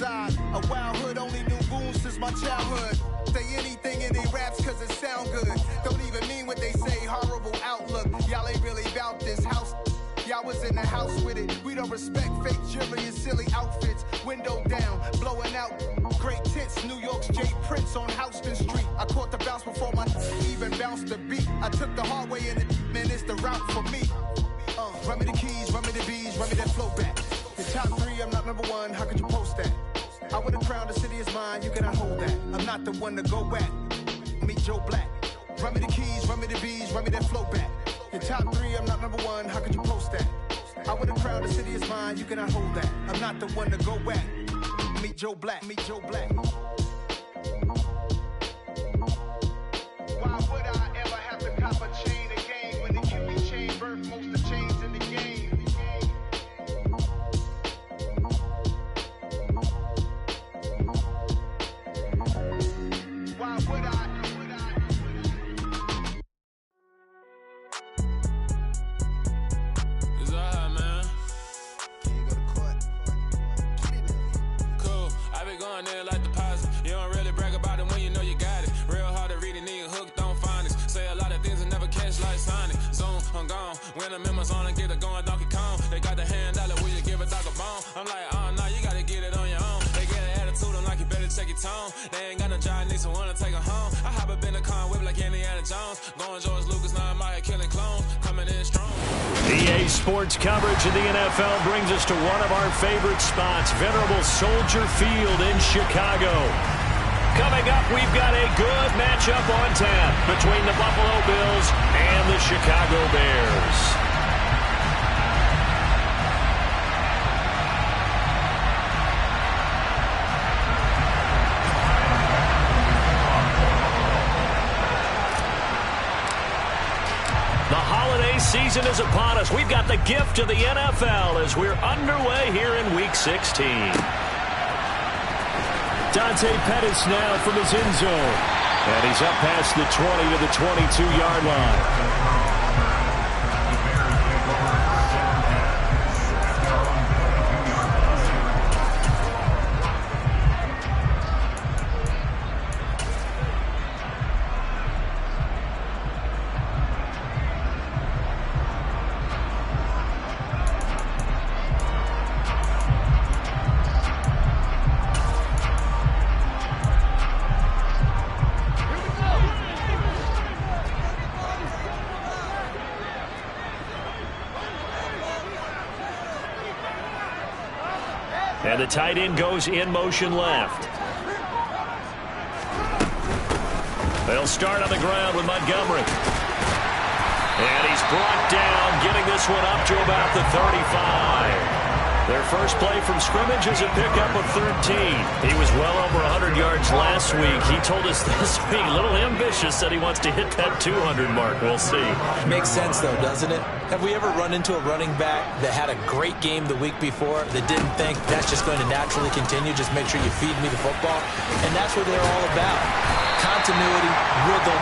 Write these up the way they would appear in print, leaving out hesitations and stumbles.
reside. A wild hood, only knew goons since my childhood. Say anything in they raps cause it sound good. Don't even mean what they say, horrible outlook. Y'all ain't really about this house. Y'all was in the house with it. We don't respect fake jewelry and silly outfits. Window down, blowing out great tits. New York's J. Prince on Houston Street. I caught the bounce before my even bounced the beat. I took the hard way in it, man, it's the route for me. Run me the keys, run me the bees, run me that flow back. The top 3, I'm not number 1, how could you post that? I would have crowned the city is mine, you cannot hold that. I'm not the one to go back. Meet Joe Black. Run me the keys, run me the bees, run me that flow back. The top 3, I'm not number 1, how could you post that? I would have crowned the city is mine, you cannot hold that. I'm not the one to go back. Meet Joe Black, meet Joe Black. Why would I ever have to cop a chain again when it can be chain birth most of chains in the game? Why would I? Going there like deposit. You don't really brag about it when you know you got it. Real hard to read a nigga hooked on finance. Say a lot of things and never catch like Sonic. Zoom, I'm gone. When the members on and get it going Donkey Kong. They got the $100, will you give a dog a bone? I'm like, oh no, you gotta get it on your own. They get an attitude, I'm like, you better check your tone. They ain't got no job, need someone to take her home. I hop up in the car whip like Indiana Jones. Going George Lucas, now I'm out here killing clones. Coming in strong. EA Sports coverage of the NFL brings us to one of our favorite spots, venerable Soldier Field in Chicago. Coming up, we've got a good matchup on tap between the Buffalo Bills and the Chicago Bears. Season is upon us. We've got the gift of the NFL as we're underway here in Week 16. Dante Pettis now from his end zone. And he's up past the 20 to the 22-yard line. And the tight end goes in motion left. They'll start on the ground with Montgomery. And he's brought down, getting this one up to about the 35. Their first play from scrimmage is a pickup of 13. He was well over 100 yards last week. He told us this week, a little ambitious, said he wants to hit that 200 mark. We'll see. Makes sense, though, doesn't it? Have we ever run into a running back that had a great game the week before that didn't think that's just going to naturally continue? Just make sure you feed me the football. And that's what they're all about. Continuity, rhythm,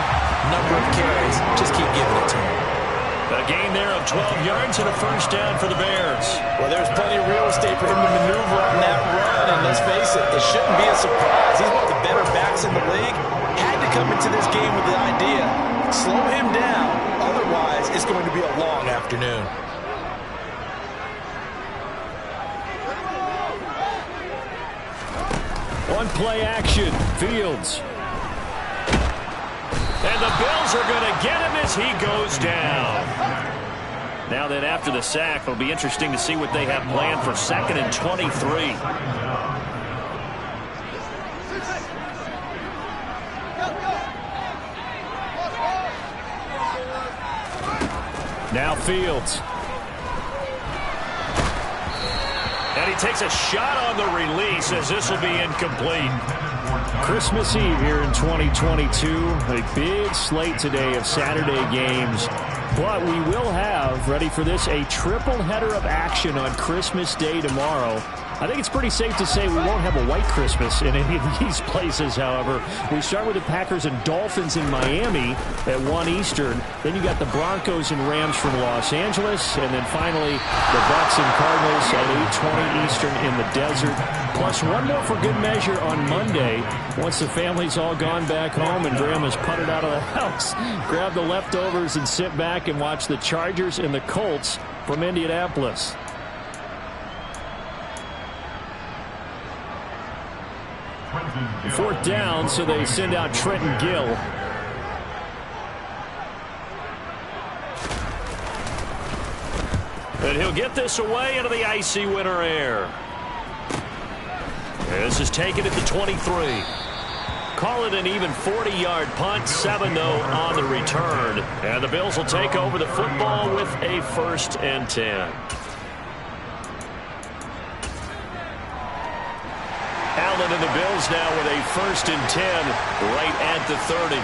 number of carries. Just keep giving it to him. A gain there of 12 yards and a first down for the Bears. Well, there's plenty of real estate for him to maneuver on that run, and let's face it, it shouldn't be a surprise. He's one of the better backs in the league. Had to come into this game with the idea, slow him down, otherwise it's going to be a long afternoon. One play action, Fields. And the Bills are going to get him as he goes down. Now then, after the sack, it'll be interesting to see what they have planned for 2nd and 23. Now Fields. And he takes a shot on the release as this will be incomplete. Christmas Eve here in 2022. A big slate today of Saturday games. But we will have, ready for this, a triple header of action on Christmas Day tomorrow. I think it's pretty safe to say we won't have a white Christmas in any of these places, however. We start with the Packers and Dolphins in Miami at 1 Eastern. Then you got the Broncos and Rams from Los Angeles. And then finally, the Bucs and Cardinals at 8:20 Eastern in the desert. Plus one more for good measure on Monday. Once the family's all gone back home and Grandma's puttered out of the house, grab the leftovers and sit back and watch the Chargers and the Colts from Indianapolis. Fourth down, so they send out Trenton Gill. And he'll get this away into the icy winter air. This is taken at the 23. Call it an even 40-yard punt, 7-0 on the return. And the Bills will take over the football with a 1st and 10. Allen and the Bills now with a 1st and 10 right at the 30.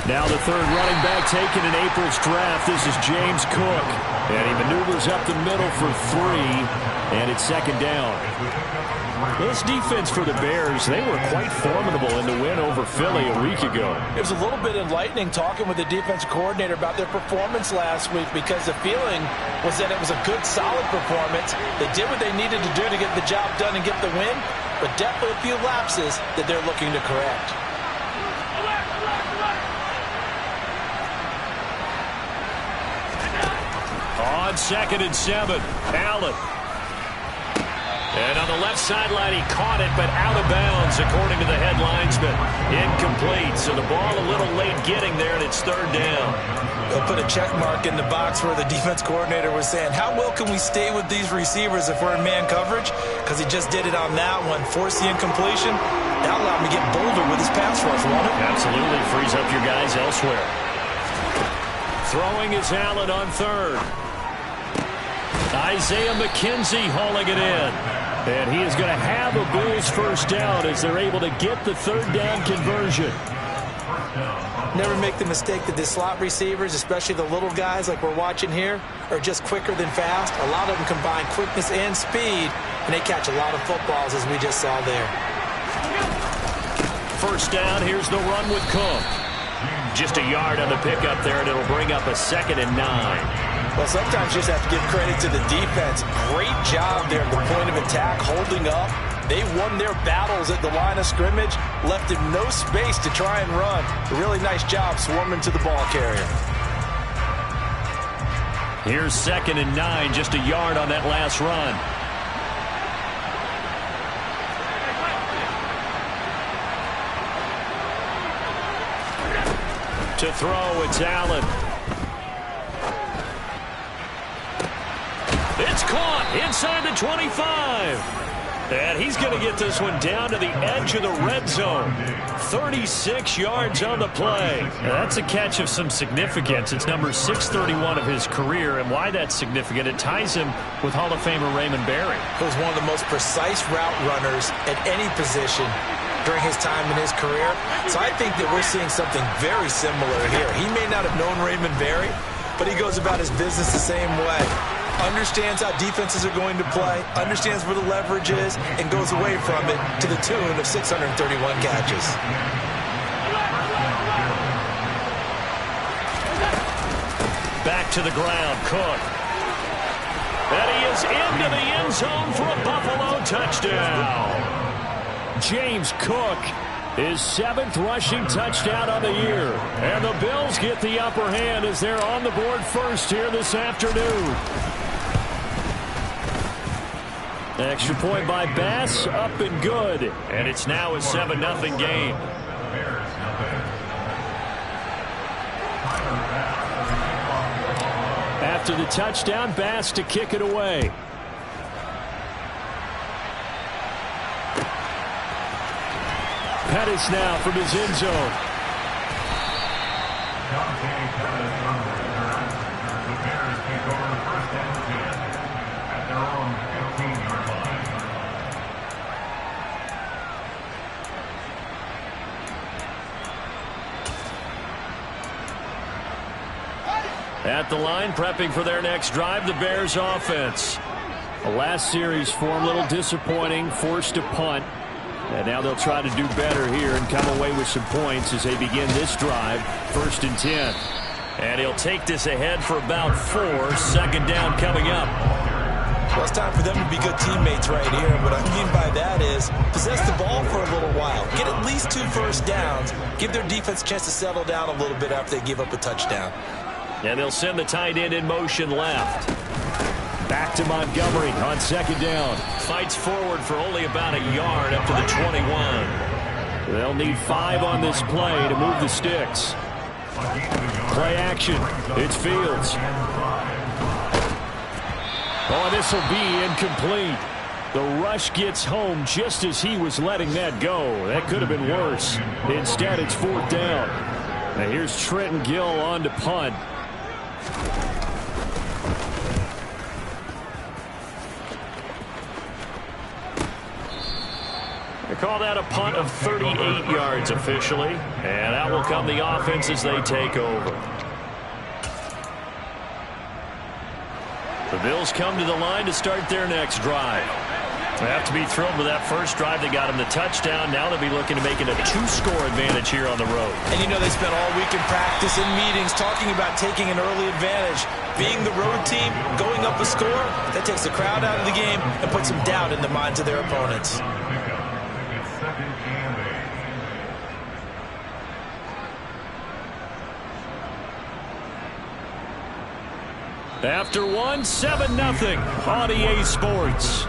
Now the third running back taken in April's draft. This is James Cook. And he maneuvers up the middle for 3. And it's 2nd down. This defense for the Bears, they were quite formidable in the win over Philly a week ago. It was a little bit enlightening talking with the defense coordinator about their performance last week, because the feeling was that it was a good, solid performance. They did what they needed to do to get the job done and get the win, but definitely a few lapses that they're looking to correct. On 2nd and 7, Allen. And on the left sideline, he caught it, but out of bounds, according to the head linesman. Incomplete, so the ball a little late getting there, and it's 3rd down. They'll put a check mark in the box where the defense coordinator was saying, how well can we stay with these receivers if we're in man coverage? Because he just did it on that one, forced the incompletion. That allowed him to get bolder with his pass rush, won't it? Absolutely, frees up your guys elsewhere. Throwing is Allen on 3rd. Isaiah McKenzie hauling it in. And he is going to have a Bills 1st down as they're able to get the 3rd down conversion. Never make the mistake that the slot receivers, especially the little guys like we're watching here, are just quicker than fast. A lot of them combine quickness and speed, and they catch a lot of footballs, as we just saw there. 1st down, here's the run with Cook. Just a yard on the pickup there, and it'll bring up a 2nd and 9. Well, sometimes you just have to give credit to the defense. Great job there at the point of attack, holding up. They won their battles at the line of scrimmage, left him no space to try and run. A really nice job swarming to the ball carrier. Here's 2nd and 9, just a yard on that last run. To throw, it's Allen. It's caught inside the 25. And he's going to get this one down to the edge of the red zone. 36 yards on the play. Now, that's a catch of some significance. It's number 631 of his career. And why that's significant, it ties him with Hall of Famer Raymond Berry. He was one of the most precise route runners at any position during his time in his career. So I think that we're seeing something very similar here. He may not have known Raymond Berry, but he goes about his business the same way. Understands how defenses are going to play, understands where the leverage is, and goes away from it to the tune of 631 catches. Back to the ground, Cook. And he is into the end zone for a Buffalo touchdown. James Cook, his 7th rushing touchdown on the year. And the Bills get the upper hand as they're on the board first here this afternoon. Extra point by Bass, up and good. And it's now a 7-0 game. After the touchdown, Bass to kick it away. Pettis now from his end zone. The Bears take over the 1st and 10 at their own 15-yard line. At the line, prepping for their next drive, the Bears offense. The last series for them, a little disappointing, forced to punt. And now they'll try to do better here and come away with some points as they begin this drive, 1st and 10. And he'll take this ahead for about 4, 2nd down coming up. Well, it's time for them to be good teammates right here. What I mean by that is possess the ball for a little while. Get at least 2 first downs. Give their defense a chance to settle down a little bit after they give up a touchdown. And they'll send the tight end in motion left. Back to Montgomery on 2nd down. Fights forward for only about a yard up to the 21. They'll need 5 on this play to move the sticks. Play action. It's Fields. Oh, this will be incomplete. The rush gets home just as he was letting that go. That could have been worse. Instead, it's 4th down. Now here's Trenton Gill on to punt. They call that a punt of 38 yards officially. And out will come the offense as they take over. The Bills come to the line to start their next drive. They have to be thrilled with that first drive. They got him the touchdown. Now they'll be looking to make it a 2-score advantage here on the road. And you know they spent all week in practice and meetings talking about taking an early advantage. Being the road team, going up a score, that takes the crowd out of the game and puts some doubt in the minds of their opponents. After 1, 7-0 on EA Sports.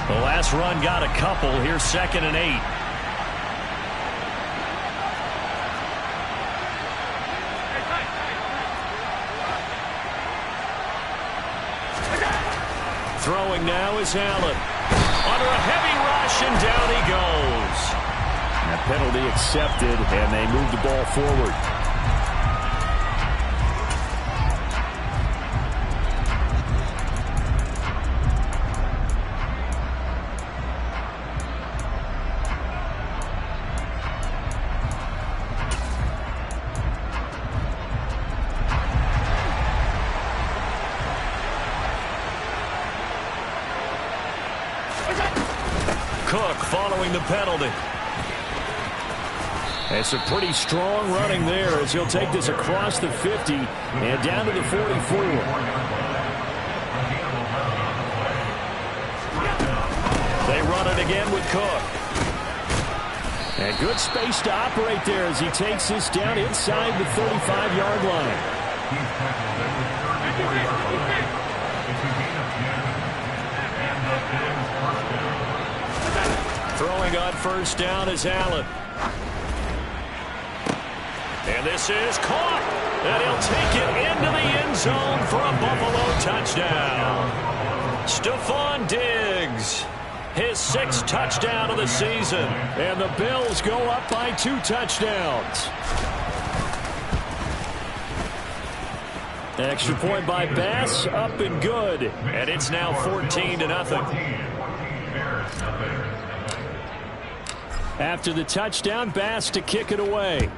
The last run got a couple. Here's 2nd and 8. Throwing now is Allen. Under a heavy rush, and down he goes. That penalty accepted, and they move the ball forward. Cook following the penalty. It's a pretty strong running there as he'll take this across the 50 and down to the 44. They run it again with Cook. And good space to operate there as he takes this down inside the 35-yard line. Throwing on 1st down is Allen. And this is caught. And he'll take it into the end zone for a Buffalo touchdown. Stephon Diggs, his 6th touchdown of the season. And the Bills go up by 2 touchdowns. Extra point by Bass, up and good. And it's now 14-0. After the touchdown, Bass to kick it away.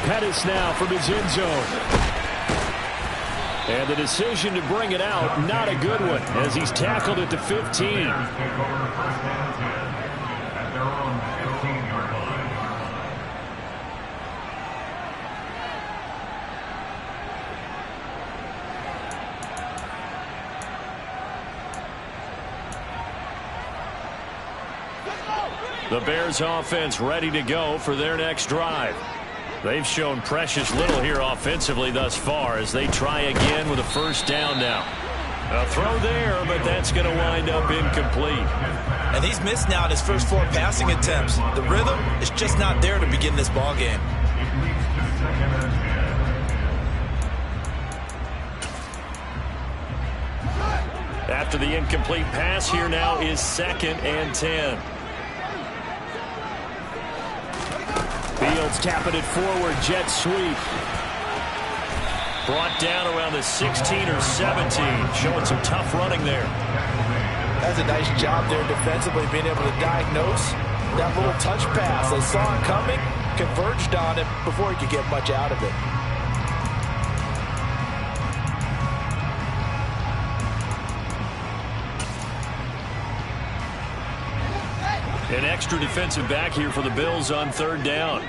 Pettis now from his end zone. And the decision to bring it out, not a good one, as he's tackled at the 15. The Bears offense ready to go for their next drive. They've shown precious little here offensively thus far as they try again with a 1st down now. A throw there, but that's going to wind up incomplete. And he's missed now in his first 4 passing attempts. The rhythm is just not there to begin this ball game. After the incomplete pass, here now is 2nd and 10. The Fields tapping it forward, jet sweep. Brought down around the 16 or 17, showing some tough running there. That's a nice job there defensively, being able to diagnose that little touch pass. They saw it coming, converged on it before he could get much out of it. An extra defensive back here for the Bills on third down.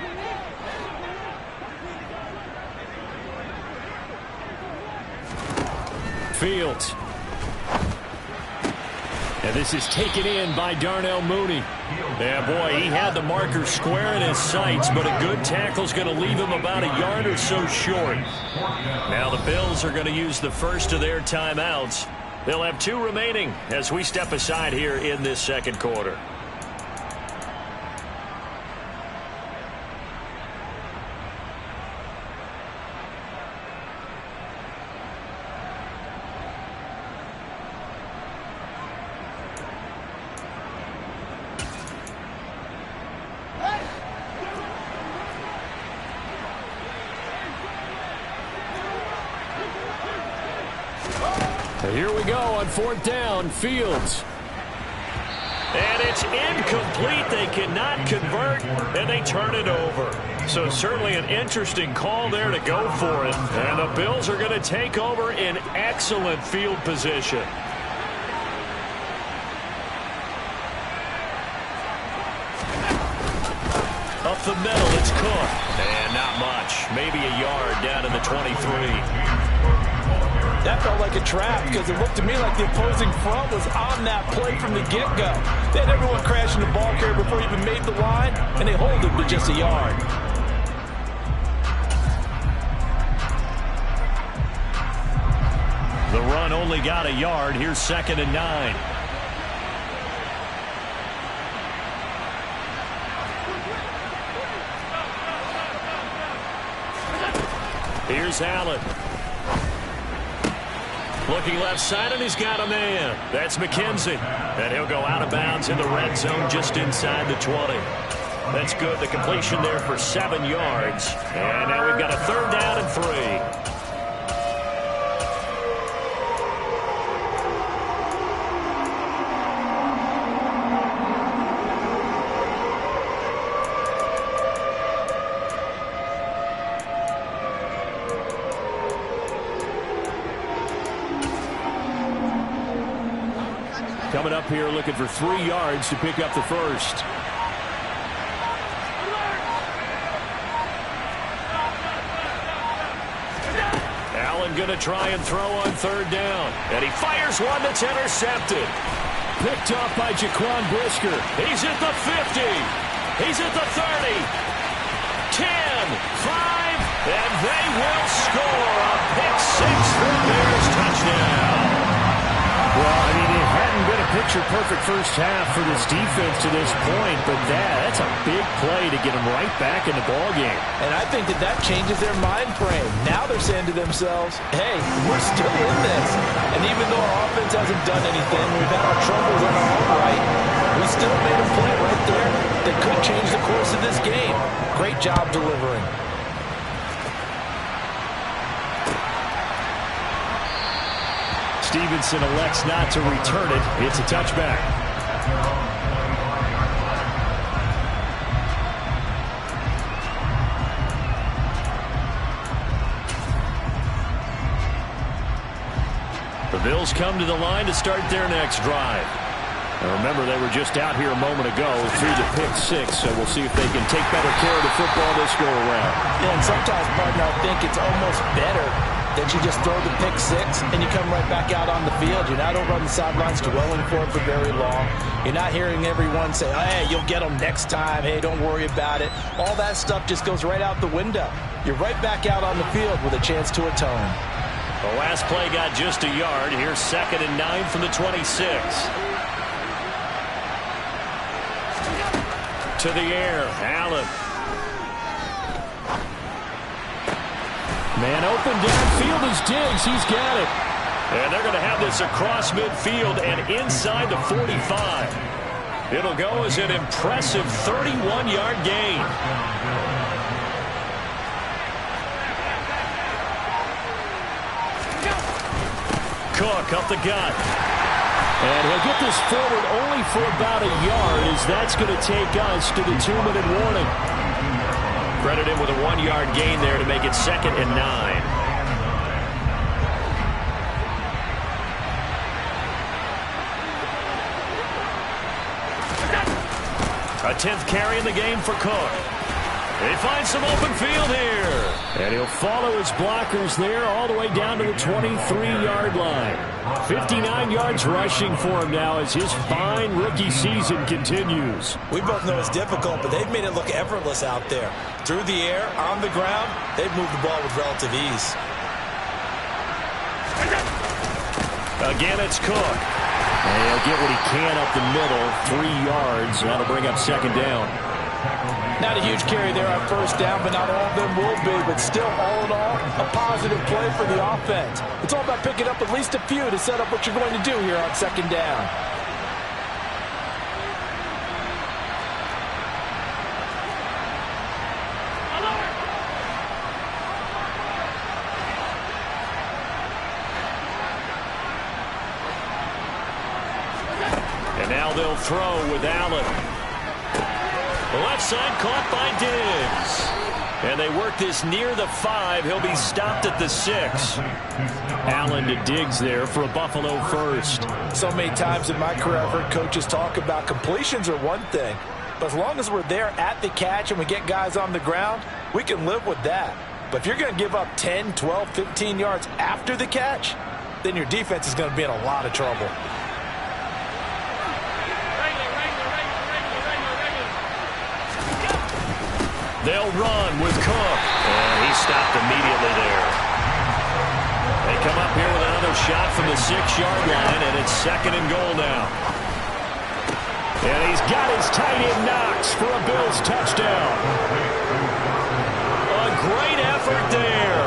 Fields. And this is taken in by Darnell Mooney. Yeah, boy, he had the marker square in his sights, but a good tackle's going to leave him about a yard or so short. Now the Bills are going to use the first of their timeouts. They'll have 2 remaining as we step aside here in this second quarter. Here we go on fourth down. Fields. And it's incomplete. They cannot convert, and they turn it over. So certainly an interesting call there to go for it. And the Bills are going to take over in excellent field position. Up the middle, it's Cook. And not much. Maybe a yard down in the 23. That felt like a trap because it looked to me like the opposing front was on that play from the get-go. They had everyone crashing the ball carrier before he even made the line, and they hold him to just a yard. The run only got a yard. Here's 2nd and 9. Here's Allen. Looking left side, and he's got a man. That's McKenzie. And he'll go out of bounds in the red zone just inside the 20. That's good. The completion there for 7 yards. And now we've got a 3rd down and 3. Coming up here looking for 3 yards to pick up the first. Allen going to try and throw on 3rd down. And he fires one that's intercepted. Picked off by Jaquan Brisker. He's at the 50. He's at the 30. 10, 5, and they will score a pick 6 for Bears touchdown. Well, I mean, it hadn't been a picture-perfect first half for this defense to this point, but that's a big play to get them right back in the ballgame. And I think that changes their mind frame. Now they're saying to themselves, hey, we're still in this. And even though our offense hasn't done anything, we've had our troubles on our own right, we still made a play right there that could change the course of this game. Great job delivering. Stevenson elects not to return it. It's a touchback. The Bills come to the line to start their next drive. Now remember, they were just out here a moment ago through the pick 6, so we'll see if they can take better care of the football this go-around. Yeah, and sometimes, partner, I think it's almost better that you just throw the pick 6 and you come right back out on the field. You're not over on the sidelines dwelling for it for very long. You're not hearing everyone say, hey, you'll get them next time. Hey, don't worry about it. All that stuff just goes right out the window. You're right back out on the field with a chance to atone. The last play got just a yard. Here's 2nd and 9 from the 26. To the air, Allen. Man open downfield is Diggs. He's got it. And they're going to have this across midfield and inside the 45. It'll go as an impressive 31-yard gain. Cook up the gut. And he'll get this forward only for about a yard, as that's going to take us to the 2-minute warning. Credit him with a 1-yard gain there to make it 2nd and 9. A 10th carry in the game for Cook. He finds some open field here. And he'll follow his blockers there all the way down to the 23-yard line. 59 yards rushing for him now as his fine rookie season continues. We both know it's difficult, but they've made it look effortless out there. Through the air, on the ground, they've moved the ball with relative ease. Again, it's Cook. And he'll get what he can up the middle, 3 yards. That'll bring up 2nd down. Not a huge carry there on 1st down, but not all of them will be. But still, all in all, a positive play for the offense. It's all about picking up at least a few to set up what you're going to do here on 2nd down. And now they'll throw with Allen. The left side caught by Diggs. And they work this near the 5. He'll be stopped at the 6. Allen to Diggs there for a Buffalo first. So many times in my career, I've heard coaches talk about completions are one thing. But as long as we're there at the catch and we get guys on the ground, we can live with that. But if you're going to give up 10, 12, 15 yards after the catch, then your defense is going to be in a lot of trouble. They'll run with Cook. And he stopped immediately there. They come up here with another shot from the 6-yard line, and it's 2nd and goal now. And he's got his tight end Knox for a Bills touchdown. A great effort there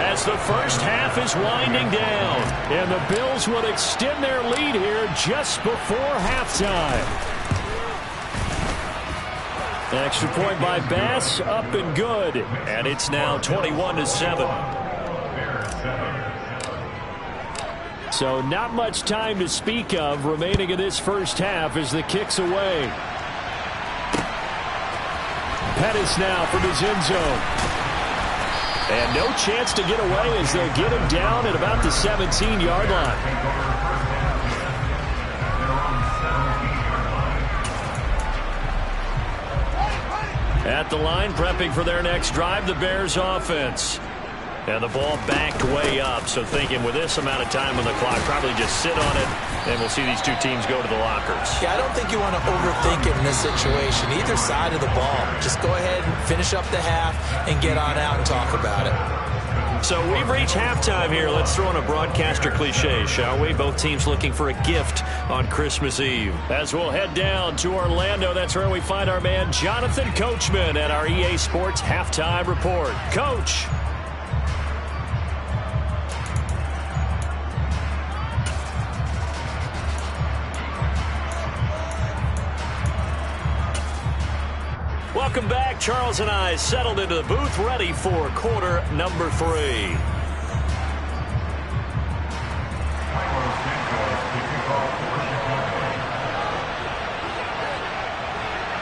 as the first half is winding down. And the Bills will extend their lead here just before halftime. Extra point by Bass, up and good. And it's now 21-7. So not much time to speak of remaining in this first half as the kick's away. Pettis now from his end zone. And no chance to get away as they'll get him down at about the 17-yard line. At the line, prepping for their next drive, the Bears offense. And the ball backed way up, so thinking with this amount of time on the clock, probably just sit on it, and we'll see these two teams go to the lockers. Yeah, I don't think you want to overthink it in this situation, either side of the ball. Just go ahead and finish up the half and get on out and talk about it. So we've reached halftime here. Let's throw in a broadcaster cliche, shall we? Both teams looking for a gift on Christmas Eve. As we'll head down to Orlando, that's where we find our man Jonathan Coachman at our EA Sports Halftime Report. Coach. Welcome back. Charles and I settled into the booth, ready for quarter number 3.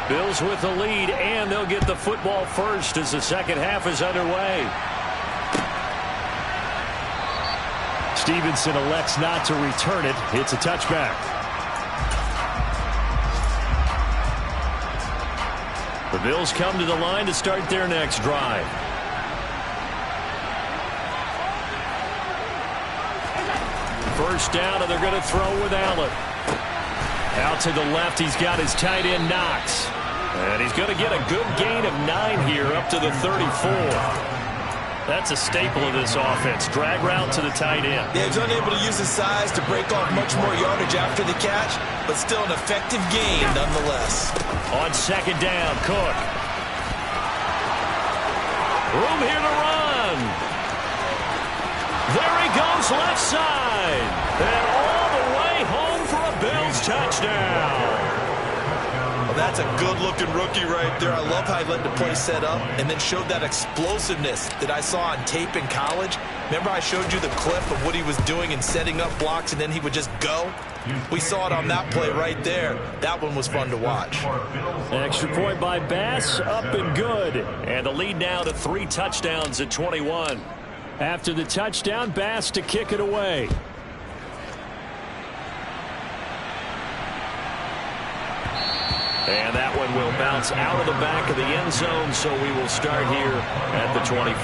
Bills with the lead, and they'll get the football first as the second half is underway. Stevenson elects not to return it. It's a touchback. The Bills come to the line to start their next drive. First down, and they're going to throw with Allen. Out to the left, he's got his tight end Knox. And he's going to get a good gain of 9 here up to the 34. That's a staple of this offense. Drag route to the tight end. Yeah, he's unable to use his size to break off much more yardage after the catch, but still an effective gain nonetheless. On second down, Cook. Room here to run. There he goes left side. And all the way home for a Bills touchdown. Well, That's a good-looking rookie right there. I love how he let the play set up and then showed that explosiveness that I saw on tape in college. Remember I showed you the clip of what he was doing and setting up blocks, and then he would just go? We saw it on that play right there. That one was fun to watch. Extra point by Bass, up and good. And the lead now to 3 touchdowns at 21. After the touchdown, Bass to kick it away. And that one will bounce out of the back of the end zone, so we will start here at the 25.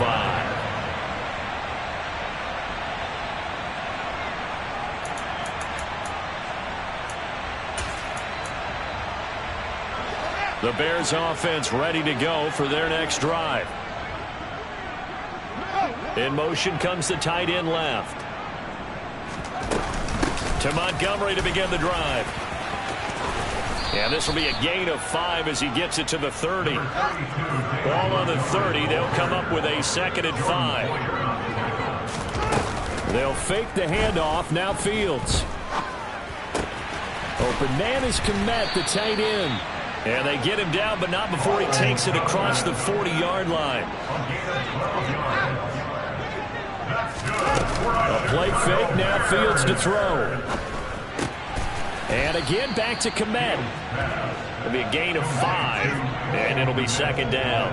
The Bears offense ready to go for their next drive. In motion comes the tight end left. To Montgomery to begin the drive. And this will be a gain of 5 as he gets it to the 30. Ball on the 30. They'll come up with a 2nd and 5. They'll fake the handoff. Now Fields. Open man is Kmet, the tight end. And they get him down, but not before he takes it across the 40-yard line. A play fake. Now Fields to throw. And again, back to Kmet. It'll be a gain of 5, and it'll be 2nd down.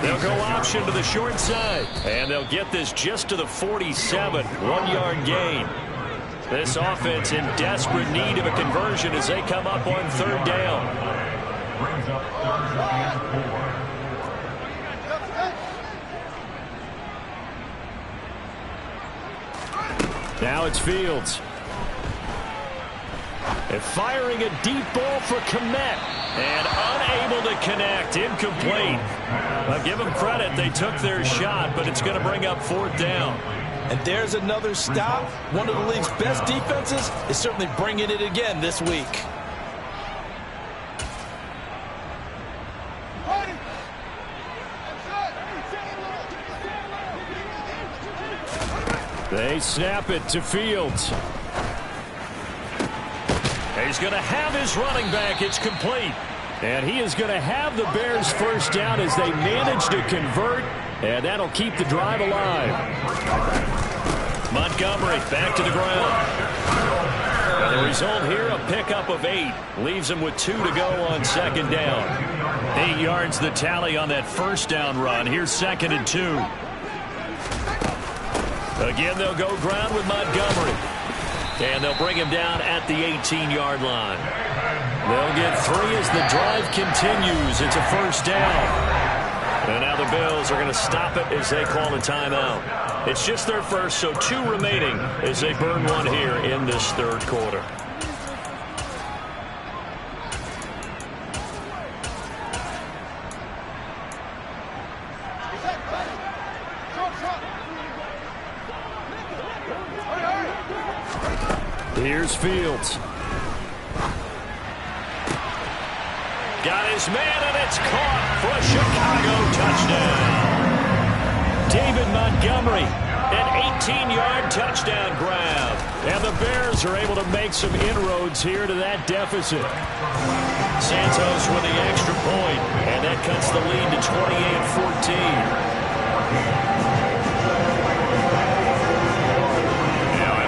They'll go option to the short side, and they'll get this just to the 47, 1-yard gain. This offense in desperate need of a conversion as they come up on 3rd down. Brings up 3rd and 4. Now it's Fields. And firing a deep ball for Kmet. And unable to connect. Incomplete. I'll give them credit. They took their shot, but it's going to bring up 4th down. And there's another stop. One of the league's best defenses is certainly bringing it again this week. They snap it to Fields. He's going to have his running back. It's complete. And he is going to have the Bears' 1st down as they manage to convert. And that'll keep the drive alive. Montgomery back to the ground. And the result here, a pickup of 8. Leaves him with 2 to go on 2nd down. 8 yards the tally on that 1st down run. Here's 2nd and 2. Again, they'll go ground with Montgomery. And they'll bring him down at the 18-yard line. They'll get 3 as the drive continues. It's a 1st down. And now the Bills are going to stop it as they call a timeout. It's just their first, so 2 remaining as they burn 1 here in this 3rd quarter. Here's Fields. Got his man, and it's caught for a Chicago touchdown. David Montgomery, an 18-yard touchdown grab. And the Bears are able to make some inroads here to that deficit. Santos with the extra point, and that cuts the lead to 28-14.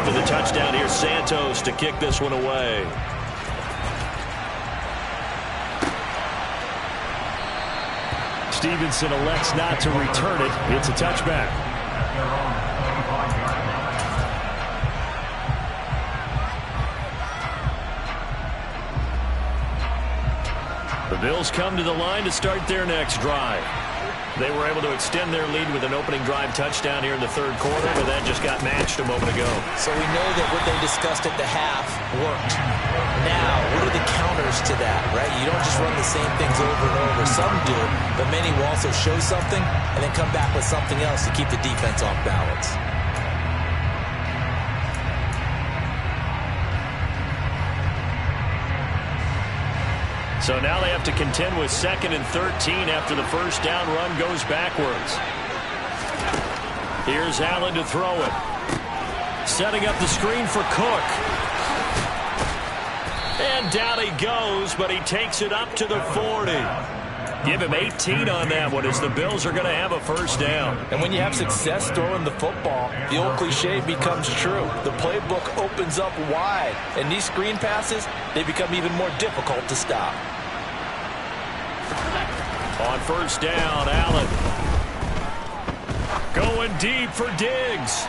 The touchdown here, Santos to kick this one away. Stevenson elects not to return it. It's a touchback. The Bills come to the line to start their next drive. They were able to extend their lead with an opening drive touchdown here in the 3rd quarter, but that just got matched a moment ago. So we know that what they discussed at the half worked. Now, what are the counters to that, right? You don't just run the same things over and over. Some do, but many will also show something and then come back with something else to keep the defense off balance. So now they have to contend with 2nd and 13 after the 1st down run goes backwards. Here's Allen to throw it. Setting up the screen for Cook. And down he goes, but he takes it up to the 40. Give him 18 on that one as the Bills are going to have a first down. And when you have success throwing the football, the old cliche becomes true. The playbook opens up wide, and these screen passes, they become even more difficult to stop. On first down, Allen. Going deep for Diggs.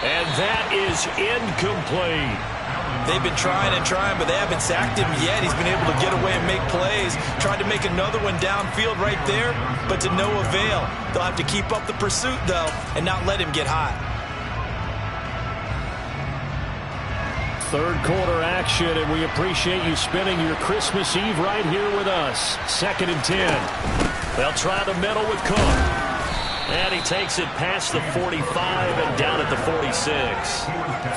And that is incomplete. They've been trying and trying, but they haven't sacked him yet. He's been able to get away and make plays. Tried to make another one downfield right there, but to no avail. They'll have to keep up the pursuit, though, and not let him get hot. Third quarter action, and we appreciate you spending your Christmas Eve right here with us. 2nd and 10. They'll try the middle with Cook. And he takes it past the 45 and down at the 46.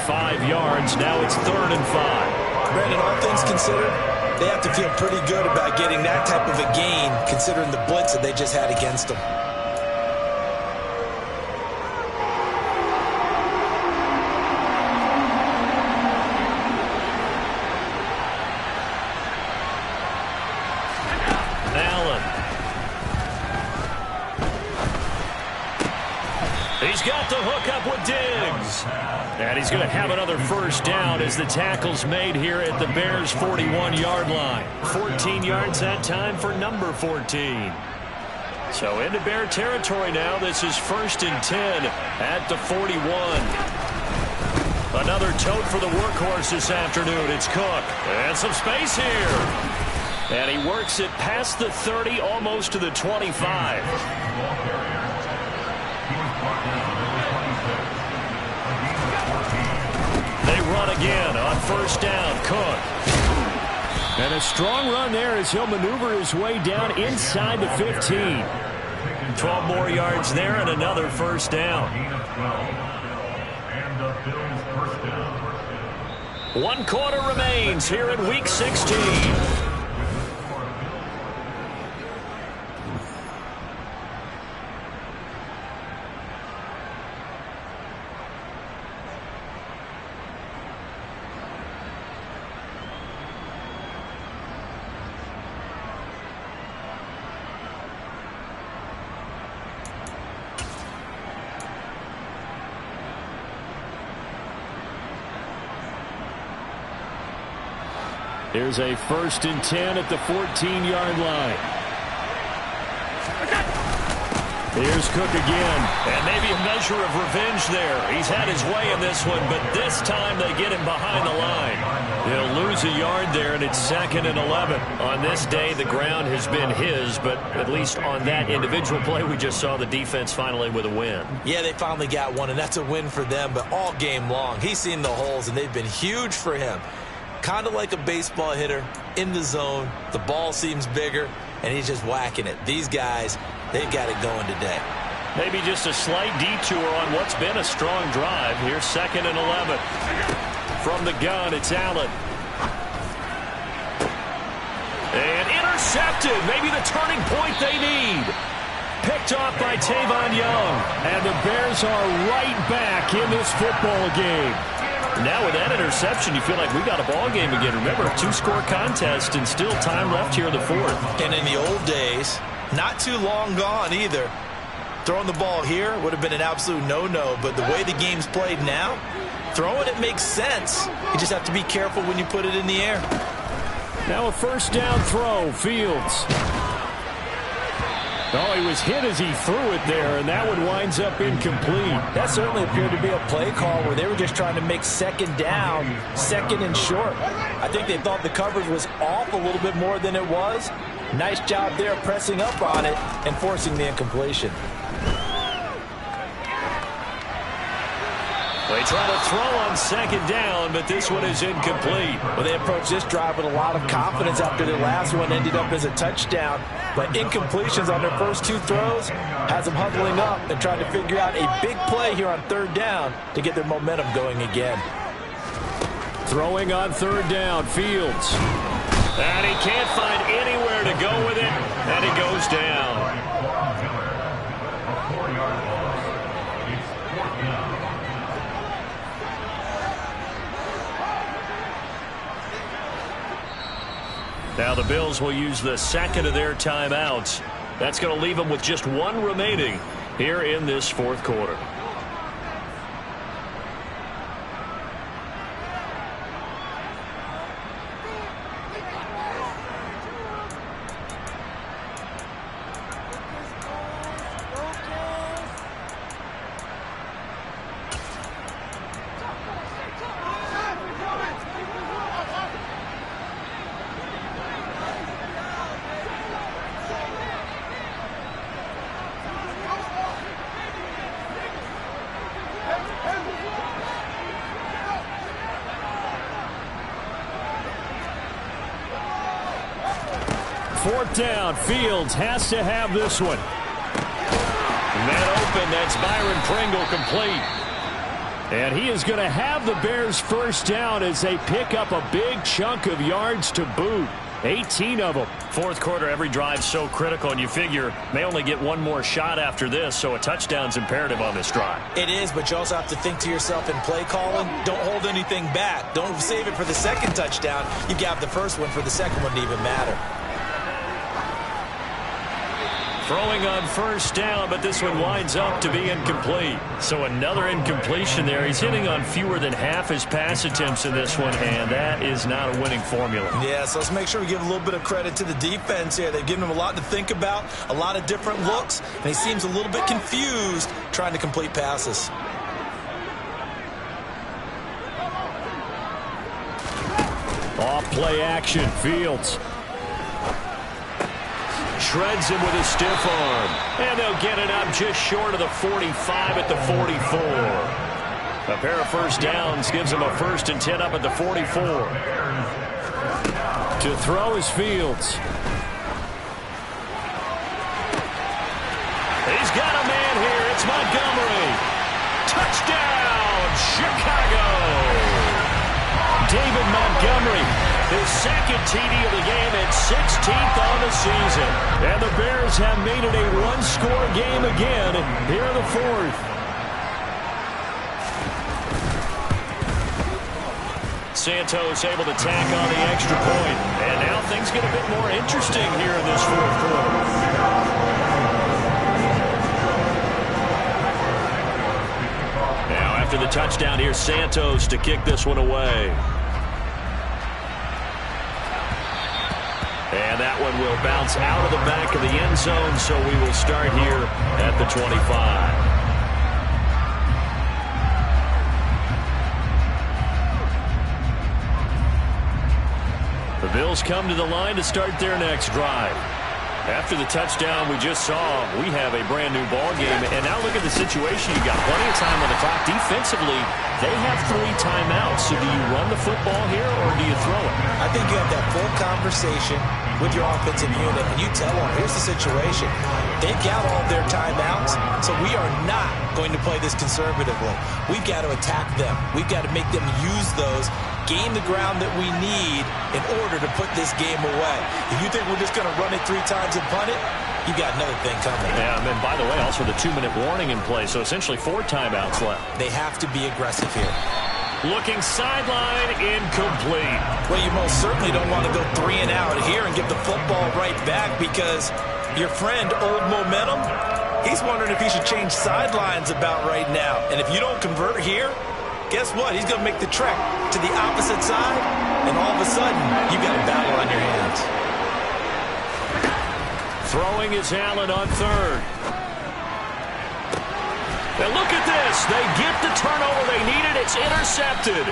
5 yards. Now it's 3rd and 5. Brandon, all things considered, they have to feel pretty good about getting that type of a gain, considering the blitz that they just had against them. He's got the hook up with Diggs. And he's going to have another first down as the tackle's made here at the Bears' 41-yard line. 14 yards that time for number 14. So into Bear territory now. This is 1st and 10 at the 41. Another tote for the workhorse this afternoon. It's Cook. And some space here. And he works it past the 30, almost to the 25. They run again on first down. Cook. And a strong run there as he'll maneuver his way down inside the 15. 12 more yards there and another first down. 1 quarter remains here in Week 16. Here's a 1st and 10 at the 14-yard line. Here's Cook again. And maybe a measure of revenge there. He's had his way in this one, but this time they get him behind the line. He'll lose a yard there, and it's 2nd and 11. On this day, the ground has been his, but at least on that individual play, we just saw the defense finally with a win. Yeah, they finally got one, and that's a win for them, but all game long, he's seen the holes, and they've been huge for him. Kind of like a baseball hitter in the zone. The ball seems bigger, and he's just whacking it. These guys, they've got it going today. Maybe just a slight detour on what's been a strong drive. Here's 2nd and 11. From the gun, it's Allen. And intercepted. Maybe the turning point they need. Picked off by Tavon Young. And the Bears are right back in this football game. Now with that interception, you feel like we got a ball game again. Remember, 2-score contest and still time left here in the 4th. And in the old days, not too long gone either, throwing the ball here would have been an absolute no-no. But the way the game's played now, throwing it makes sense. You just have to be careful when you put it in the air. Now a first down throw, Fields. Oh, he was hit as he threw it there, and that one winds up incomplete. That certainly appeared to be a play call where they were just trying to make 2nd down, 2nd and short. I think they thought the coverage was off a little bit more than it was. Nice job there pressing up on it and forcing the incompletion. They try to throw on 2nd down, but this one is incomplete. Well, they approached this drive with a lot of confidence after their last one ended up as a touchdown. But incompletions on their first 2 throws has them huddling up and trying to figure out a big play here on 3rd down to get their momentum going again. Throwing on 3rd down, Fields. And he can't find anywhere to go with it, and he goes down. Now the Bills will use the second of their timeouts. That's going to leave them with just one remaining here in this fourth quarter. Fourth down. Fields has to have this one. Man open. That's Byron Pringle complete. And he is going to have the Bears first down as they pick up a big chunk of yards to boot. 18 of them. Fourth quarter, every drive so critical, and you figure may only get one more shot after this, so a touchdown's imperative on this drive. It is, but you also have to think to yourself in play calling, don't hold anything back. Don't save it for the second touchdown. You got the first one for the second one to even matter. Throwing on first down, but this one winds up to be incomplete. So another incompletion there. He's hitting on fewer than half his pass attempts in this one, and that is not a winning formula. Yeah, so let's make sure we give a little bit of credit to the defense here. They've given him a lot to think about, a lot of different looks, and he seems a little bit confused trying to complete passes. Off play action, Fields. Shreds him with a stiff arm. And they'll get it up just short of the 45 at the 44. A pair of first downs gives him a 1st and 10 up at the 44. To throw is Fields. He's got a man here. It's Montgomery. Touchdown, Chicago. David Montgomery, his second TD of the game and 16th on the season. And the Bears have made it a one-score game again here in the fourth. Santos able to tack on the extra point. And now things get a bit more interesting here in this fourth quarter. After the touchdown, here's Santos to kick this one away. And that one will bounce out of the back of the end zone, so we will start here at the 25. The Bills come to the line to start their next drive. After the touchdown we just saw, we have a brand-new ball game. And now look at the situation. You got plenty of time on the clock. Defensively, they have 3 timeouts. So do you run the football here or do you throw it? I think you have that full conversation with your offensive unit, and you tell them, here's the situation. They've got all of their timeouts, so we are not going to play this conservatively. We've got to attack them. We've got to make them use those, gain the ground that we need in order to put this game away. If you think we're just going to run it 3 times and punt it, you got another thing coming. Yeah, and then, by the way, also the 2-minute warning in play, so essentially 4 timeouts left. They have to be aggressive here. Looking sideline, incomplete. Well, you most certainly don't want to go 3 and out here and give the football right back because your friend, Old Momentum, he's wondering if he should change sidelines about right now. And if you don't convert here, guess what? He's going to make the trek to the opposite side, and all of a sudden, you've got a battle on your hands. Throwing is Allen on third. And look at this. They get the turnover they needed. It's intercepted.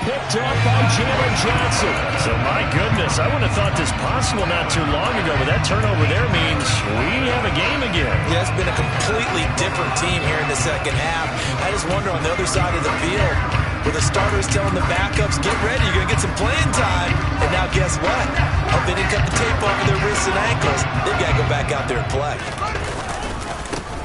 Picked up by Jalen Johnson. So, my goodness, I wouldn't have thought this possible not too long ago, but that turnover there means we have a game again. Yeah, it's been a completely different team here in the second half. I just wonder on the other side of the field, where the starters telling the backups, get ready, you're going to get some playing time. And now guess what? Hope they didn't cut the tape off of their wrists and ankles. They've got to go back out there and play.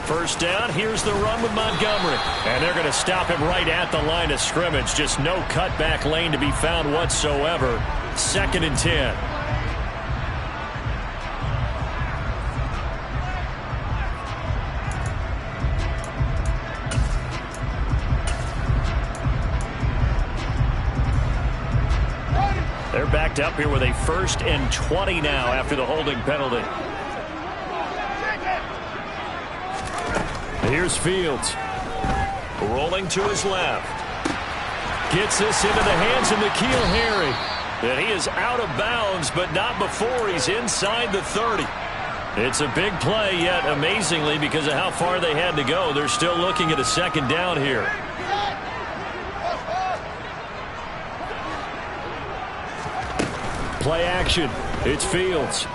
First down, here's the run with Montgomery. And they're going to stop him right at the line of scrimmage. Just no cutback lane to be found whatsoever. 2nd and 10. They're backed up here with a 1st and 20 now after the holding penalty. Here's Fields. Rolling to his left. Gets this into the hands of N'Keal Harry. And he is out of bounds, but not before he's inside the 30. It's a big play, yet amazingly, because of how far they had to go, they're still looking at a 2nd down here. Play action. It's Fields.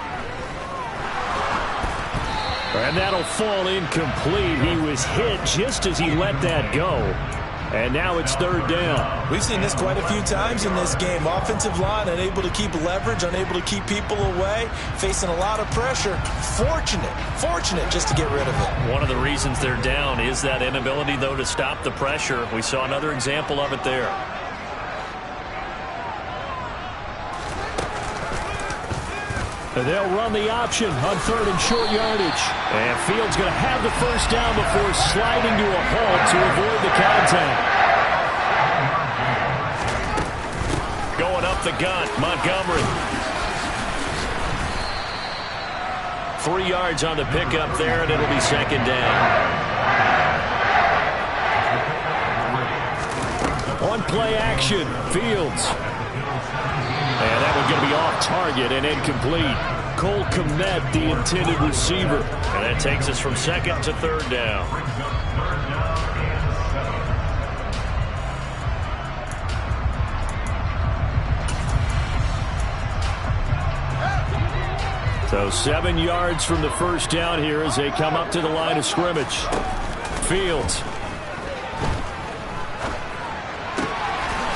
And that'll fall incomplete. He was hit just as he let that go. And now it's 3rd down. We've seen this quite a few times in this game. Offensive line unable to keep leverage, unable to keep people away, facing a lot of pressure. Fortunate just to get rid of it. One of the reasons they're down is that inability, though, to stop the pressure. We saw another example of it there. And they'll run the option on 3rd and short yardage. And Fields going to have the 1st down before sliding to a halt to avoid the contact. Going up the gut, Montgomery. 3 yards on the pickup there, and it'll be 2nd down. On play action, Fields. And that one's going to be off target and incomplete. Cole Kmet, the intended receiver. And that takes us from 2nd to 3rd down. So 7 yards from the 1st down here as they come up to the line of scrimmage. Fields.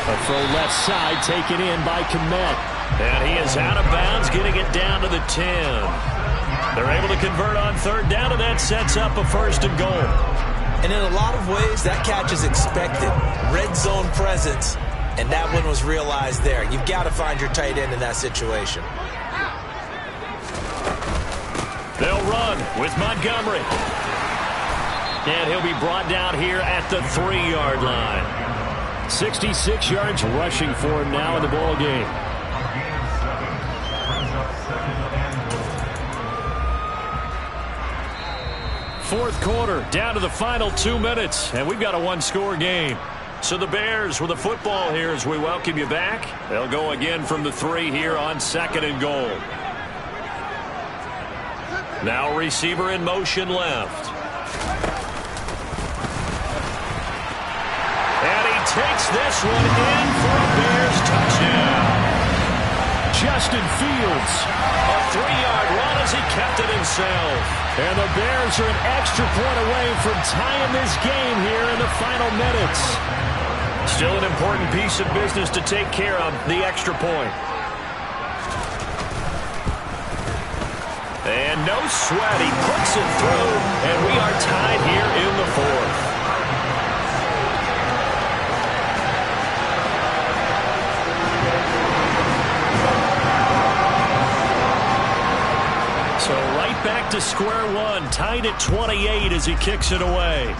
A throw left side taken in by Kmet. And he is out of bounds, getting it down to the 10. They're able to convert on 3rd down, and that sets up a 1st and goal. And in a lot of ways, that catch is expected. Red zone presence, and that one was realized there. You've got to find your tight end in that situation. They'll run with Montgomery. And he'll be brought down here at the 3-yard line. 66 yards rushing for him now in the ball game. Fourth quarter, down to the final 2 minutes, and we've got a 1-score game. So the Bears with the football here as we welcome you back. They'll go again from the 3 here on 2nd and goal. Now receiver in motion left. Takes this one in for a Bears touchdown. Justin Fields. A 3-yard run as he kept it himself. And the Bears are an extra point away from tying this game here in the final minutes. Still an important piece of business to take care of, the extra point. And no sweat, he puts it through, and we are tied here in the 4th. So right back to square one, tied at 28 as he kicks it away.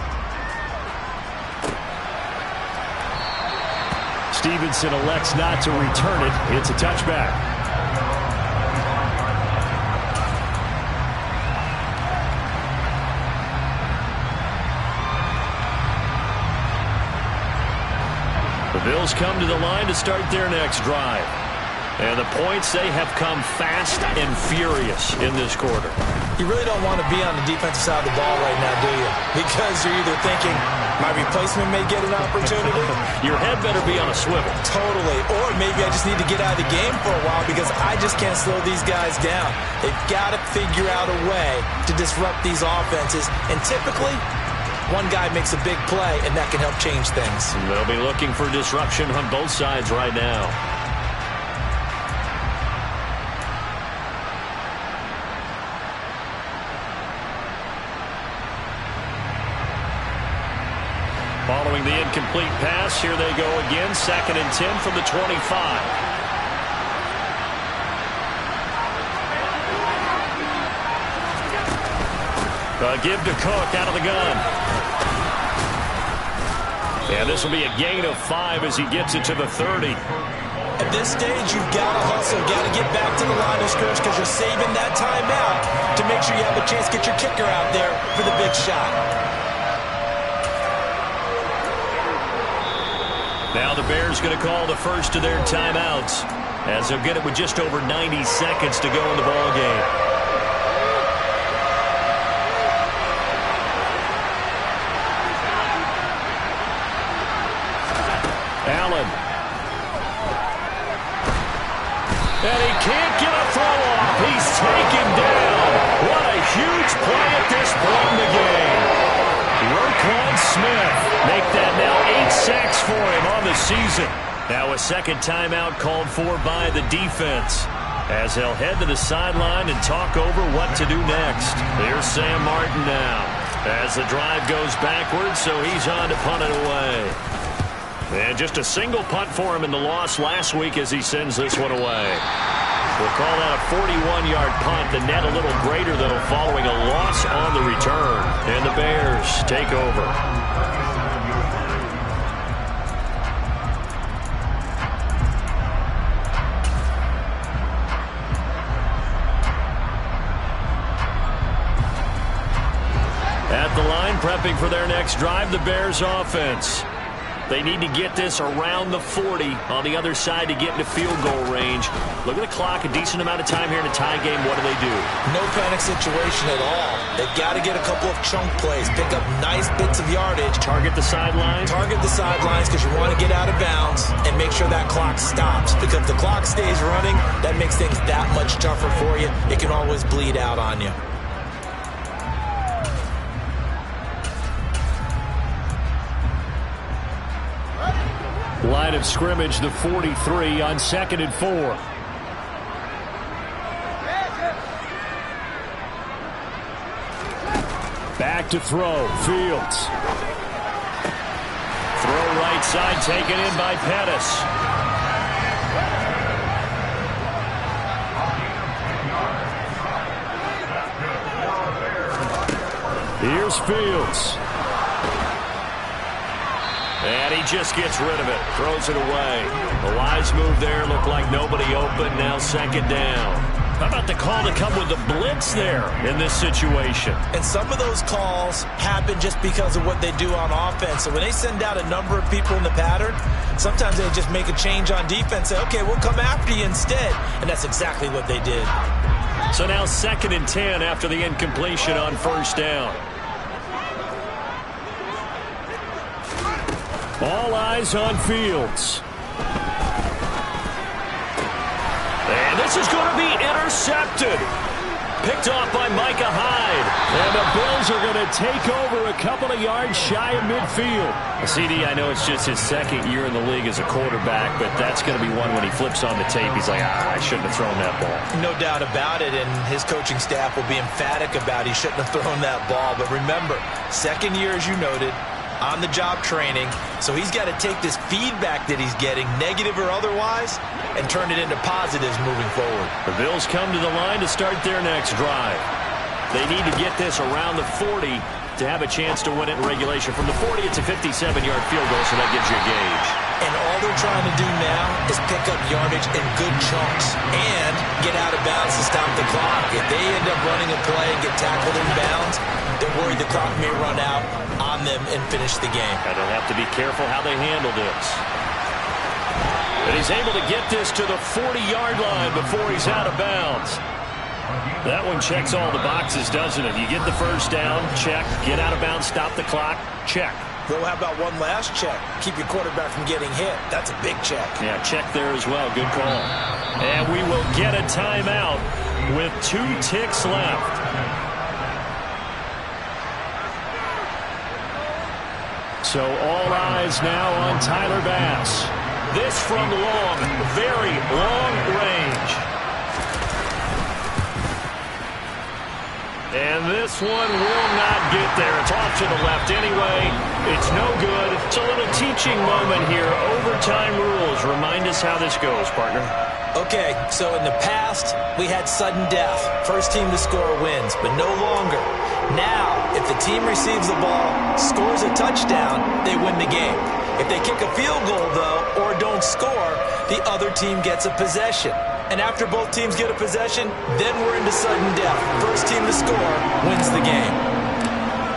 Stevenson elects not to return it. It's a touchback. The Bills come to the line to start their next drive. And the points, they have come fast and furious in this quarter. You really don't want to be on the defensive side of the ball right now, do you? Because you're either thinking, my replacement may get an opportunity. Your head better be on a swivel. Totally. Or maybe I just need to get out of the game for a while because I just can't slow these guys down. They've got to figure out a way to disrupt these offenses. And typically, one guy makes a big play, and that can help change things. They'll be looking for disruption on both sides right now. Following the incomplete pass, here they go again. 2nd and 10 from the 25. Give to Cook out of the gun. And this will be a gain of 5 as he gets it to the 30. At this stage, you've got to hustle, got to get back to the line of scrimmage because you're saving that timeout to make sure you have a chance to get your kicker out there for the big shot. Now the Bears going to call the first of their timeouts as they'll get it with just over 90 seconds to go in the ball game. Allen. And he can't get a throw off. He's taken down. What a huge play at this point in the game. Roquan Smith make that now 8 sacks for him on the season. Now a second timeout called for by the defense as they'll head to the sideline and talk over what to do next. Here's Sam Martin now as the drive goes backwards, so he's on to punt it away. And just a single punt for him in the loss last week as he sends this one away. We'll call that a 41-yard punt. The net a little greater, though, following a loss on the return. And the Bears take over. At the line, prepping for their next drive, the Bears offense. They need to get this around the 40 on the other side to get into field goal range. Look at the clock, a decent amount of time here in a tie game. What do? No panic situation at all. They've got to get a couple of chunk plays, pick up nice bits of yardage. Target the sidelines? Target the sidelines because you want to get out of bounds and make sure that clock stops. Because if the clock stays running, that makes things that much tougher for you. It can always bleed out on you. Line of scrimmage, the 43 on 2nd and 4. Back to throw. Fields. Throw right side, taken in by Pettis. Here's Fields. And he just gets rid of it. Throws it away. A wise move there. Looked like nobody open. Now 2nd down. How about the call to come with the blitz there in this situation? And some of those calls happen just because of what they do on offense. So when they send out a number of people in the pattern, sometimes they just make a change on defense. Say, okay, we'll come after you instead. And that's exactly what they did. So now 2nd and 10 after the incompletion on 1st down. All eyes on Fields. And this is going to be intercepted. Picked off by Micah Hyde. And the Bills are going to take over a couple of yards shy of midfield. CD, I know it's just his 2nd year in the league as a quarterback, but that's going to be one when he flips on the tape. He's like, I shouldn't have thrown that ball. No doubt about it, and his coaching staff will be emphatic about he shouldn't have thrown that ball. But remember, 2nd year, as you noted, on-the-job training, so he's got to take this feedback that he's getting, negative or otherwise, and turn it into positives moving forward. The Bills come to the line to start their next drive. They need to get this around the 40 to have a chance to win it in regulation. From the 40, it's a 57-yard field goal, so that gives you a gauge. And all they're trying to do now is pick up yardage in good chunks and get out of bounds to stop the clock. If they end up running a play and get tackled in bounds, they're worried the clock may run out on them and finish the game. And they'll have to be careful how they handle this. And he's able to get this to the 40-yard line before he's out of bounds. That one checks all the boxes, doesn't it? You get the first down, check. Get out of bounds, stop the clock, check. Well, how about one last check? Keep your quarterback from getting hit. That's a big check. Yeah, check there as well. Good call. And we will get a timeout with 2 ticks left. So all eyes now on Tyler Bass. This from long, very long range. And this one will not get there. It's off to the left anyway. It's no good. It's a little teaching moment here. Overtime rules. Remind us how this goes, partner. Okay, so in the past, we had sudden death. First team to score wins, but no longer. Now, if the team receives the ball, scores a touchdown, they win the game. If they kick a field goal, though, or don't score, the other team gets a possession. And after both teams get a possession, then we're into sudden death. First team to score wins the game.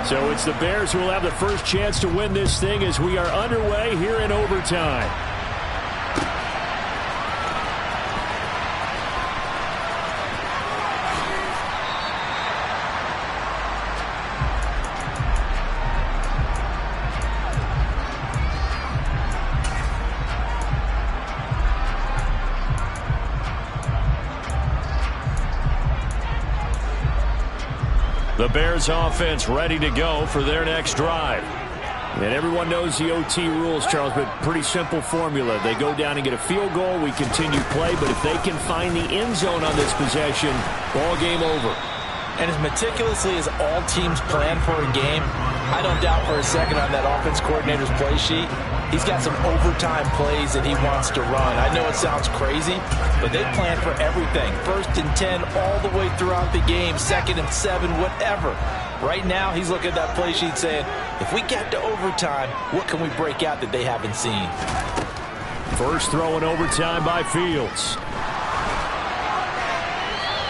So it's the Bears who will have the first chance to win this thing as we are underway here in overtime. The Bears offense ready to go for their next drive. And everyone knows the OT rules, Charles, but pretty simple formula. They go down and get a field goal, we continue play, but if they can find the end zone on this possession, ball game over. And as meticulously as all teams plan for a game, I don't doubt for a second on that offense coordinator's play sheet, he's got some overtime plays that he wants to run. I know it sounds crazy, but they plan for everything. 1st and 10 all the way throughout the game, 2nd and 7, whatever. Right now, he's looking at that play sheet saying, if we get to overtime, what can we break out that they haven't seen? First throw in overtime by Fields.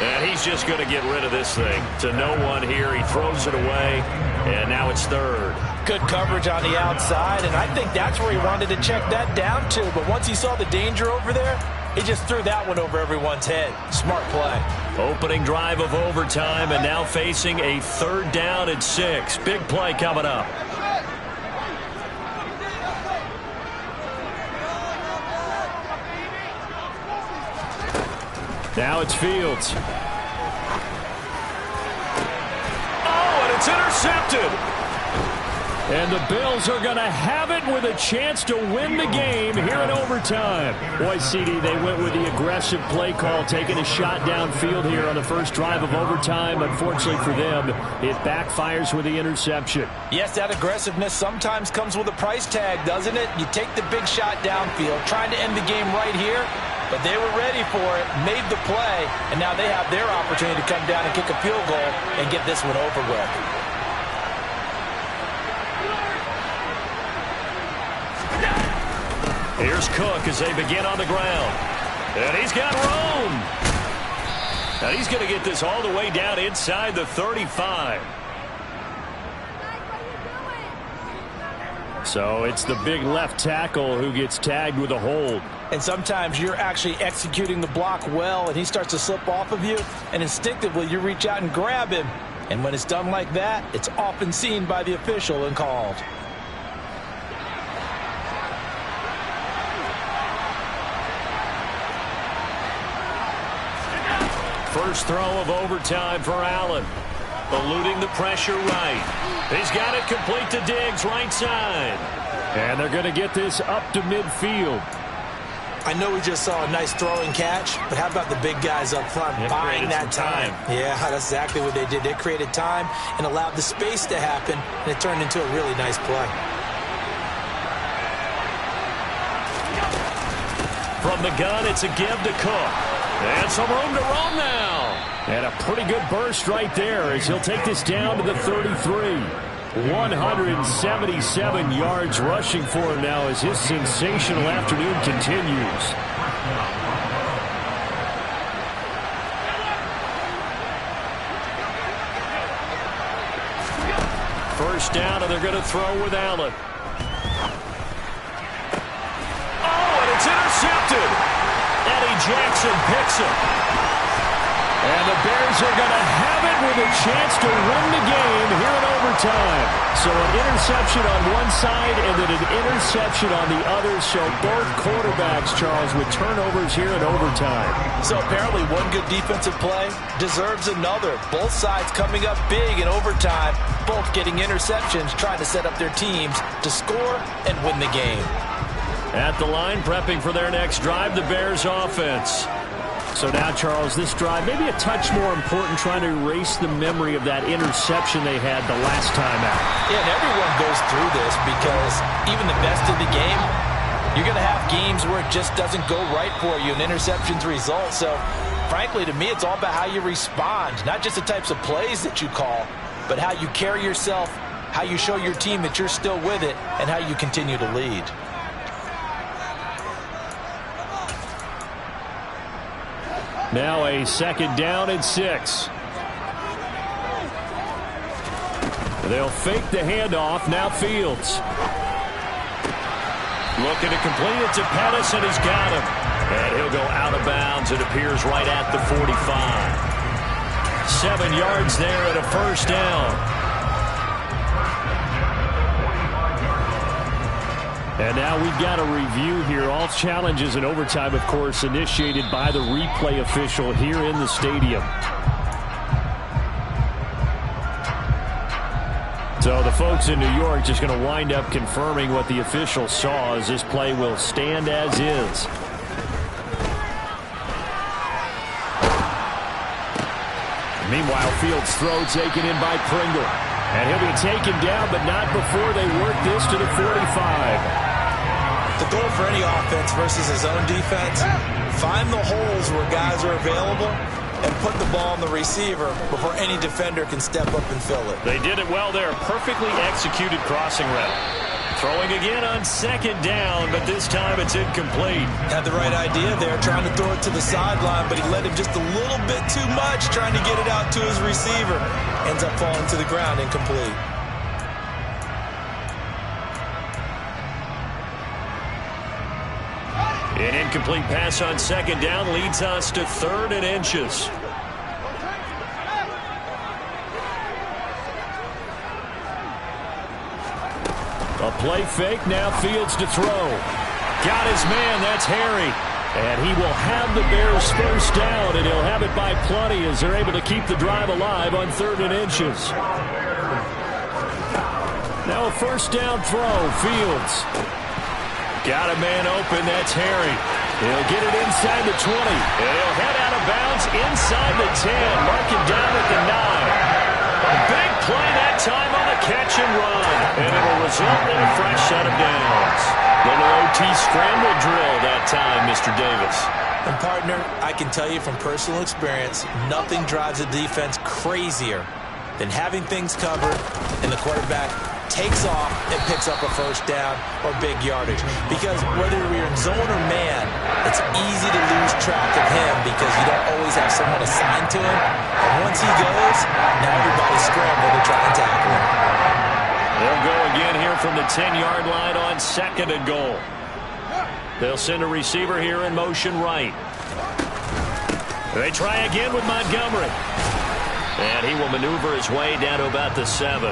And he's just going to get rid of this thing. To no one here. He throws it away, and now it's 3rd. Good coverage on the outside, and I think that's where he wanted to check that down to. But once he saw the danger over there, he just threw that one over everyone's head. Smart play. Opening drive of overtime, and now facing a 3rd down and 6. Big play coming up. Now it's Fields. Oh, and it's intercepted. And the Bills are going to have it with a chance to win the game here in overtime. Boy, CD, they went with the aggressive play call, taking a shot downfield here on the first drive of overtime. Unfortunately for them, it backfires with the interception. Yes, that aggressiveness sometimes comes with a price tag, doesn't it? You take the big shot downfield, trying to end the game right here, but they were ready for it, made the play, and now they have their opportunity to come down and kick a field goal and get this one over with. Here's Cook as they begin on the ground. And he's got room. And he's going to get this all the way down inside the 35. So it's the big left tackle who gets tagged with a hold. And sometimes you're actually executing the block well, and he starts to slip off of you, and instinctively you reach out and grab him. And when it's done like that, it's often seen by the official and called. First throw of overtime for Allen. Eluding the pressure right. He's got it complete to Diggs, right side. And they're going to get this up to midfield. I know we just saw a nice throwing catch, but how about the big guys up front buying that time? Yeah, that's exactly what they did. They created time and allowed the space to happen, and it turned into a really nice play. From the gun, it's a give to Cook. And some room to roam now. And a pretty good burst right there as he'll take this down to the 33. 177 yards rushing for him now as his sensational afternoon continues. First down, and they're going to throw with Allen. Oh, and it's intercepted. Eddie Jackson picks it. And the Bears are going to have it with a chance to win the game here in overtime. So an interception on one side and then an interception on the other. So both quarterbacks, Charles, with turnovers here in overtime. So apparently one good defensive play deserves another. Both sides coming up big in overtime, both getting interceptions, trying to set up their teams to score and win the game. At the line, prepping for their next drive, the Bears offense. So now, Charles, this drive maybe a touch more important, trying to erase the memory of that interception they had the last time out. Yeah, and everyone goes through this because even the best of the game, you're going to have games where it just doesn't go right for you and interceptions result. So, frankly, to me, it's all about how you respond, not just the types of plays that you call, but how you carry yourself how you show your team that you're still with it, and how you continue to lead. Now a 2nd down and 6. They'll fake the handoff. Now Fields. Looking to complete it to Pettis, and he's got him. And he'll go out of bounds. It appears right at the 45. 7 yards there and a 1st down. And now we've got a review here. All challenges in overtime, of course, initiated by the replay official here in the stadium. So the folks in New York just going to wind up confirming what the official saw, as this play will stand as is. Meanwhile, Fields' throw taken in by Pringle. And he'll be taken down, but not before they work this to the 45. The goal for any offense versus his own defense, find the holes where guys are available and put the ball on the receiver before any defender can step up and fill it. They did it well there. Perfectly executed crossing route. Throwing again on 2nd down, but this time it's incomplete. Had the right idea there, trying to throw it to the sideline, but he led him just a little bit too much, trying to get it out to his receiver. Ends up falling to the ground, incomplete. An incomplete pass on 2nd down leads us to 3rd and inches. A play fake, now Fields to throw. Got his man, that's Harry. And he will have the Bears 1st down, and he'll have it by plenty as they're able to keep the drive alive on 3rd and inches. Now a 1st down throw, Fields. Got a man open, that's Harry. He'll get it inside the 20. And he'll head out of bounds inside the 10. Mark him down at the 9. A big play that time on the catch and run. And it'll result in a fresh set of downs. Little OT scramble drill that time, Mr. Davis. And partner, I can tell you from personal experience, nothing drives a defense crazier than having things covered and the quarterback takes off and picks up a 1st down or big yardage. Because whether you're in zone or man, it's easy to lose track of him because you don't always have someone assigned to him. And once he goes, now everybody's scrambling to try and tackle him. They'll go again here from the 10-yard line on 2nd and goal. They'll send a receiver here in motion right. They try again with Montgomery. And he will maneuver his way down to about the 7.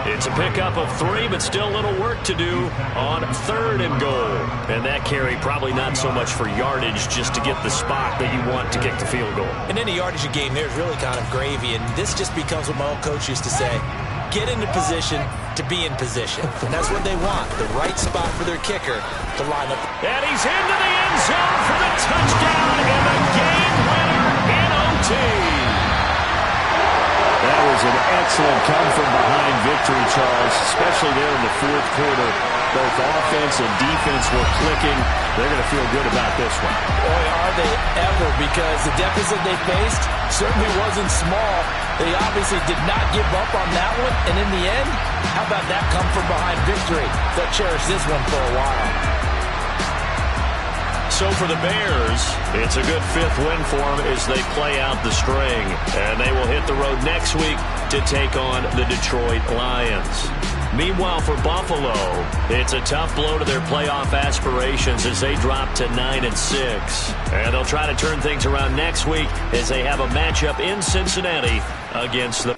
It's a pickup of 3, but still a little work to do on 3rd and goal. And that carry probably not so much for yardage, just to get the spot that you want to kick the field goal. In any yardage game, there's really kind of gravy, and this just becomes what my old coach used to say. Get into position to be in position. And that's what they want, the right spot for their kicker to line up. And he's into the end zone for the touchdown and the game winner in OT. That was an excellent come-from-behind victory, Charles, especially there in the 4th quarter. Both offense and defense were clicking. They're going to feel good about this one. Boy, are they ever, because the deficit they faced certainly wasn't small. They obviously did not give up on that one, and in the end, how about that come-from-behind victory? They'll cherish this one for a while. So for the Bears, it's a good 5th win for them as they play out the string. And they will hit the road next week to take on the Detroit Lions. Meanwhile, for Buffalo, it's a tough blow to their playoff aspirations as they drop to 9-6. And they'll try to turn things around next week as they have a matchup in Cincinnati against the